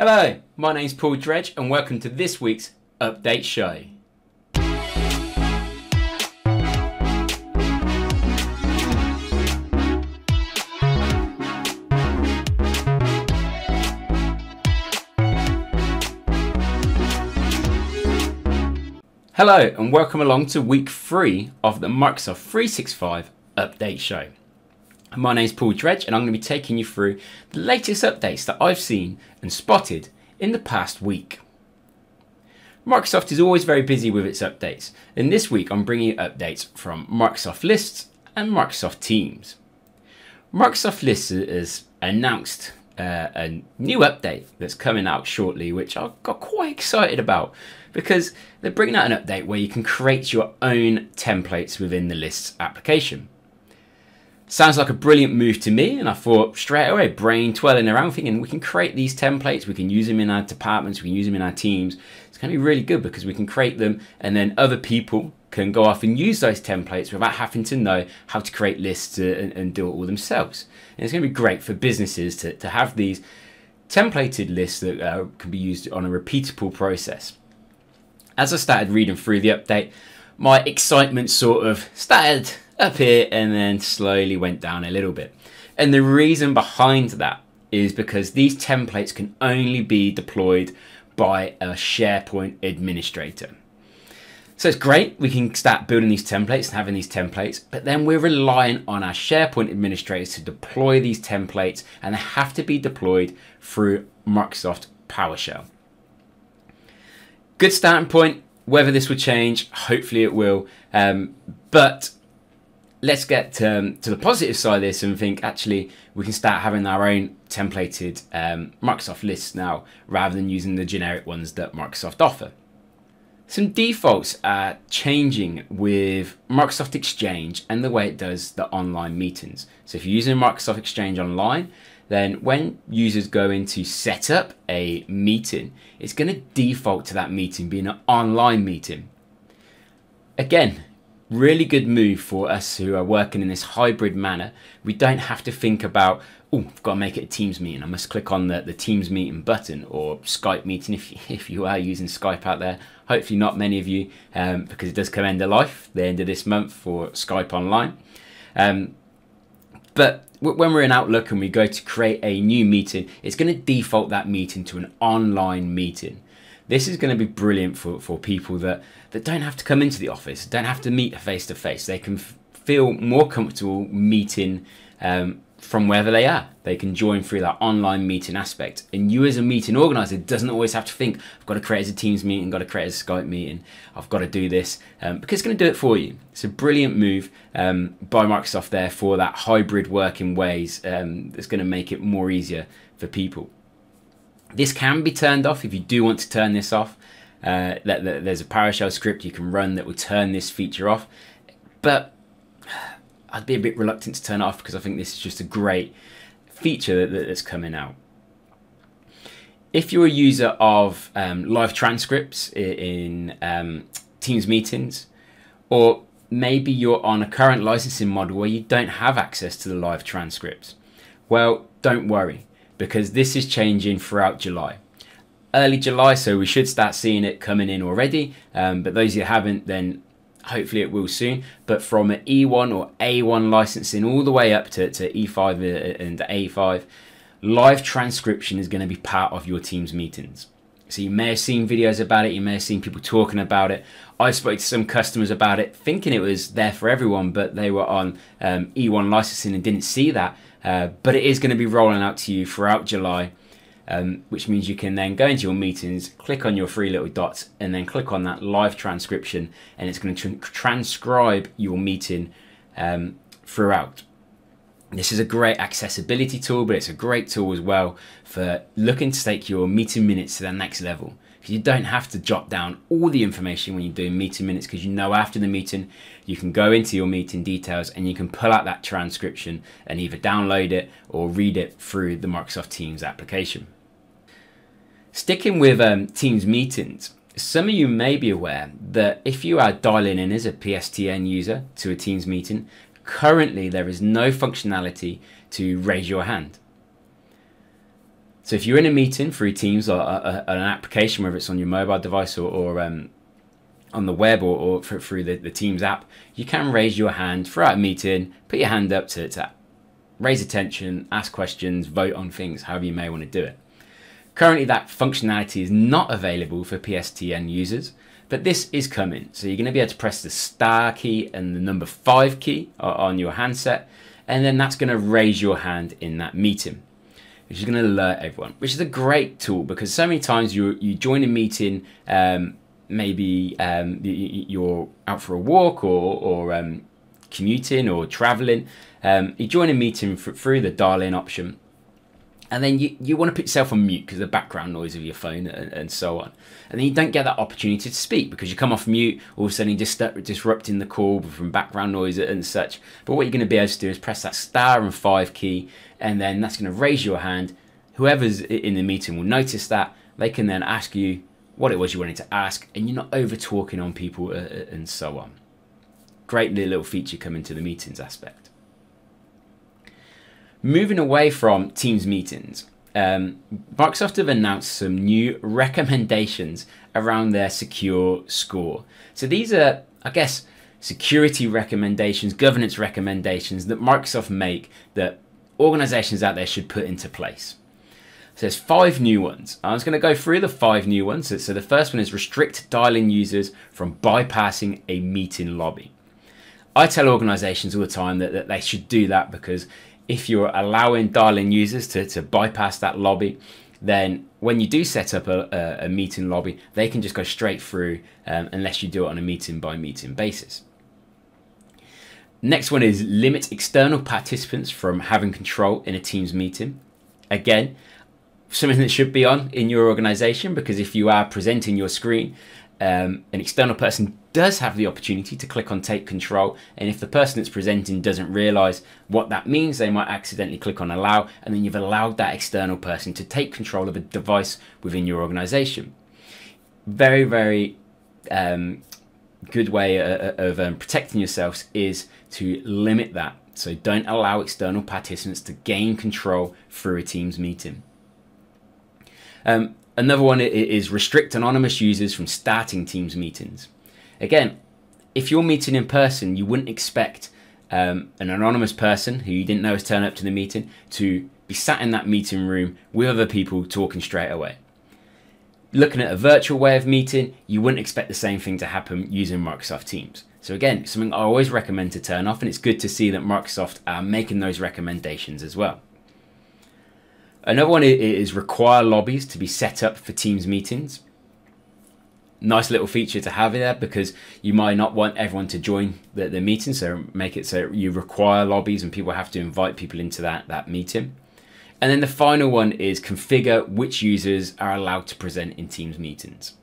Hello, my name's Paul Dredge and welcome to this week's Update Show. Hello and welcome along to week 3 of the Microsoft 365 Update Show. My name's Paul Dredge and I'm going to be taking you through the latest updates that I've seen and spotted in the past week. Microsoft is always very busy with its updates, and this week I'm bringing you updates from Microsoft Lists and Microsoft Teams. Microsoft Lists has announced a new update that's coming out shortly, which I got quite excited about because they're bringing out an update where you can create your own templates within the Lists application. Sounds like a brilliant move to me, and I thought straight away, brain twirling around thinking we can create these templates, we can use them in our departments, we can use them in our teams. It's going to be really good because we can create them and then other people can go off and use those templates without having to know how to create lists and do it all themselves. And it's going to be great for businesses to have these templated lists that can be used on a repeatable process. As I started reading through the update, my excitement sort of started up here and then slowly went down a little bit. And the reason behind that is because these templates can only be deployed by a SharePoint administrator. So it's great, we can start building these templates and having these templates, but then we're relying on our SharePoint administrators to deploy these templates, and they have to be deployed through Microsoft PowerShell. Good starting point. Whether this will change, hopefully it will, but let's get to the positive side of this and think actually we can start having our own templated Microsoft lists now rather than using the generic ones that Microsoft offer. Some defaults are changing with Microsoft Exchange and the way it does the online meetings. So if you're using Microsoft Exchange online, then when users go in to set up a meeting, it's going to default to that meeting being an online meeting. Again, really good move for us who are working in this hybrid manner. We don't have to think about, oh, I've got to make it a Teams meeting. I must click on the Teams meeting button, or Skype meeting if you are using Skype out there. Hopefully not many of you, because it does come end of life, the end of this month for Skype Online. But when we're in Outlook and we go to create a new meeting, it's going to default that meeting to an online meeting. This is going to be brilliant for people that don't have to come into the office, don't have to meet face to face. They can feel more comfortable meeting from wherever they are. They can join through that online meeting aspect. And you as a meeting organizer doesn't always have to think, I've got to create a Teams meeting, got to create a Skype meeting, I've got to do this, because it's going to do it for you. It's a brilliant move by Microsoft there for that hybrid working ways that's going to make it more easier for people. This can be turned off if you do want to turn this off. There's a PowerShell script you can run that will turn this feature off, but I'd be a bit reluctant to turn it off because I think this is just a great feature that's coming out. If you're a user of live transcripts in Teams meetings, or maybe you're on a current licensing model where you don't have access to the live transcripts, well, don't worry, because this is changing throughout July. Early July, so we should start seeing it coming in already, but those who haven't, then hopefully it will soon. But from an E1 or A1 licensing all the way up to E5 and A5, live transcription is going to be part of your Teams meetings. So you may have seen videos about it, you may have seen people talking about it. I spoke to some customers about it thinking it was there for everyone, but they were on E1 licensing and didn't see that. But it is going to be rolling out to you throughout July, which means you can then go into your meetings, click on your 3 little dots, and then click on that live transcription, and it's going to transcribe your meeting throughout. This is a great accessibility tool, but it's a great tool as well for looking to take your meeting minutes to the next level. You don't have to jot down all the information when you're doing meeting minutes, because you know after the meeting you can go into your meeting details and you can pull out that transcription and either download it or read it through the Microsoft Teams application. Sticking with Teams meetings, some of you may be aware that if you are dialing in as a PSTN user to a Teams meeting, currently there is no functionality to raise your hand. So if you're in a meeting through Teams or an application, whether it's on your mobile device or on the web or through the Teams app, you can raise your hand throughout a meeting, put your hand up to raise attention, ask questions, vote on things, however you may want to do it. Currently, that functionality is not available for PSTN users, but this is coming. So you're going to be able to press the star key and the number 5 key on your handset, and then that's going to raise your hand in that meeting, which is going to alert everyone, which is a great tool because so many times you join a meeting, maybe you're out for a walk or commuting or traveling, you join a meeting through the dial-in option, and then you want to put yourself on mute because of the background noise of your phone and so on. And then you don't get that opportunity to speak because you come off mute, all of a sudden you just start disrupting the call from background noise and such. But what you're going to be able to do is press that star and 5 key, and then that's going to raise your hand. Whoever's in the meeting will notice that. They can then ask you what it was you wanted to ask, and you're not over talking on people and so on. Great little feature coming to the meetings aspect. Moving away from Teams meetings, Microsoft have announced some new recommendations around their secure score. So these are, I guess, security recommendations, governance recommendations that Microsoft make that organizations out there should put into place. So there's 5 new ones. I was going to go through the 5 new ones. So the first one is restrict dial-in users from bypassing a meeting lobby. I tell organizations all the time that they should do that because if you're allowing dial-in users to bypass that lobby, then when you do set up a meeting lobby, they can just go straight through unless you do it on a meeting by meeting basis. Next one is limit external participants from having control in a Teams meeting. Again, something that should be on in your organization, because if you are presenting your screen, an external person does have the opportunity to click on take control, and if the person that's presenting doesn't realize what that means, they might accidentally click on allow, and then you've allowed that external person to take control of a device within your organization. Very, very good way of protecting yourselves is to limit that. So don't allow external participants to gain control through a Teams meeting. Another one is restrict anonymous users from starting Teams meetings. Again, if you're meeting in person, you wouldn't expect an anonymous person who you didn't know was turning up to the meeting to be sat in that meeting room with other people talking straight away. Looking at a virtual way of meeting, you wouldn't expect the same thing to happen using Microsoft Teams. So again, something I always recommend to turn off, and it's good to see that Microsoft are making those recommendations as well. Another one is require lobbies to be set up for Teams meetings. Nice little feature to have there because you might not want everyone to join the meeting, so make it so you require lobbies and people have to invite people into that meeting. And then the final one is configure which users are allowed to present in Teams meetings.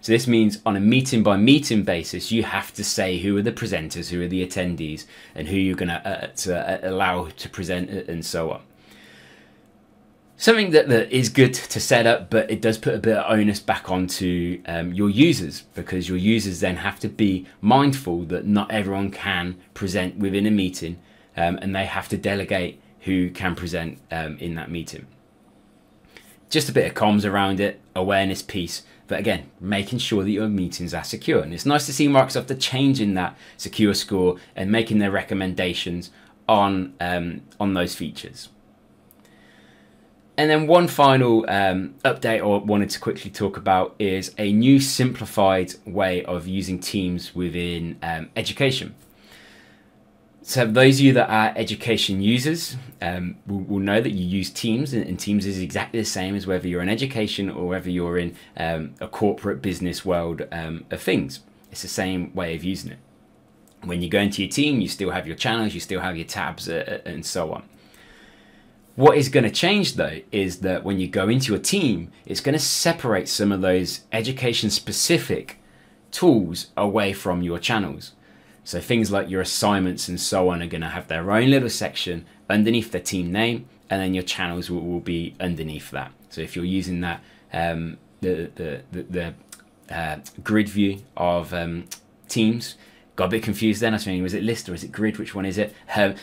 So this means on a meeting by meeting basis, you have to say who are the presenters, who are the attendees, and who you're going to allow to present and so on. Something that is good to set up, but it does put a bit of onus back onto your users, because your users then have to be mindful that not everyone can present within a meeting, and they have to delegate who can present in that meeting. Just a bit of comms around it, awareness piece, but again, making sure that your meetings are secure. And it's nice to see Microsoft are changing that secure score and making their recommendations on those features. And then one final update I wanted to quickly talk about is a new simplified way of using Teams within education. So those of you that are education users will know that you use Teams, and Teams is exactly the same as whether you're in education or whether you're in a corporate business world of things. It's the same way of using it. When you go into your team, you still have your channels, you still have your tabs and so on. What is going to change though is that when you go into your team, it's going to separate some of those education specific tools away from your channels. So things like your assignments and so on are going to have their own little section underneath the team name, and then your channels will be underneath that. So if you're using that the grid view of Teams, got a bit confused then. I was thinking, was it list or is it grid? Which one is it?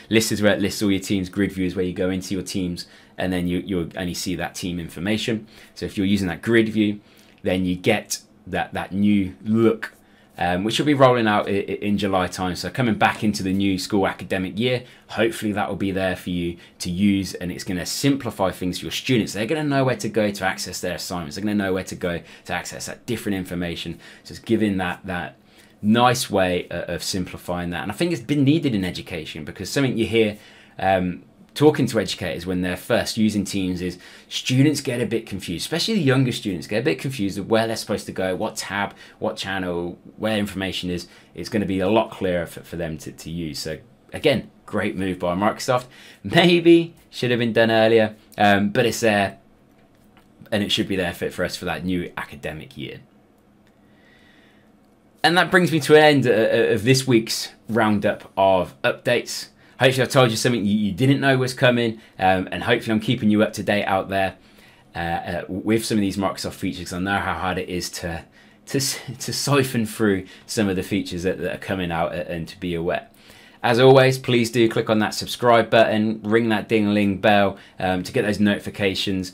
List is where it lists all your teams. Grid view is where you go into your teams and then you'll only see that team information. So if you're using that grid view, then you get that new look, which will be rolling out in July time. So coming back into the new school academic year, hopefully that will be there for you to use, and it's going to simplify things for your students. They're going to know where to go to access their assignments. They're going to know where to go to access that different information. So it's giving that nice way of simplifying that. And I think it's been needed in education, because something you hear talking to educators when they're first using Teams is students get a bit confused, especially the younger students get a bit confused of where they're supposed to go, what tab, what channel, where information is. It's going to be a lot clearer for them to use. So again, great move by Microsoft. Maybe should have been done earlier, but it's there, and it should be there for us for that new academic year. And that brings me to an end of this week's roundup of updates. Hopefully I've told you something you didn't know was coming, and hopefully I'm keeping you up to date out there with some of these Microsoft features. I know how hard it is to siphon through some of the features that are coming out and to be aware. As always, please do click on that subscribe button, ring that ding-a-ling bell to get those notifications.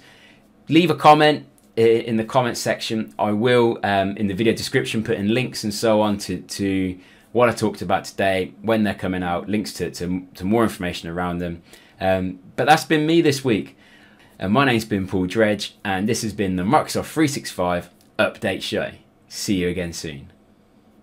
Leave a comment in the comment section. I will, in the video description, put in links and so on to what I talked about today, when they're coming out, links to more information around them. But that's been me this week. My name's been Paul Dredge, and this has been the Microsoft 365 Update Show. See you again soon.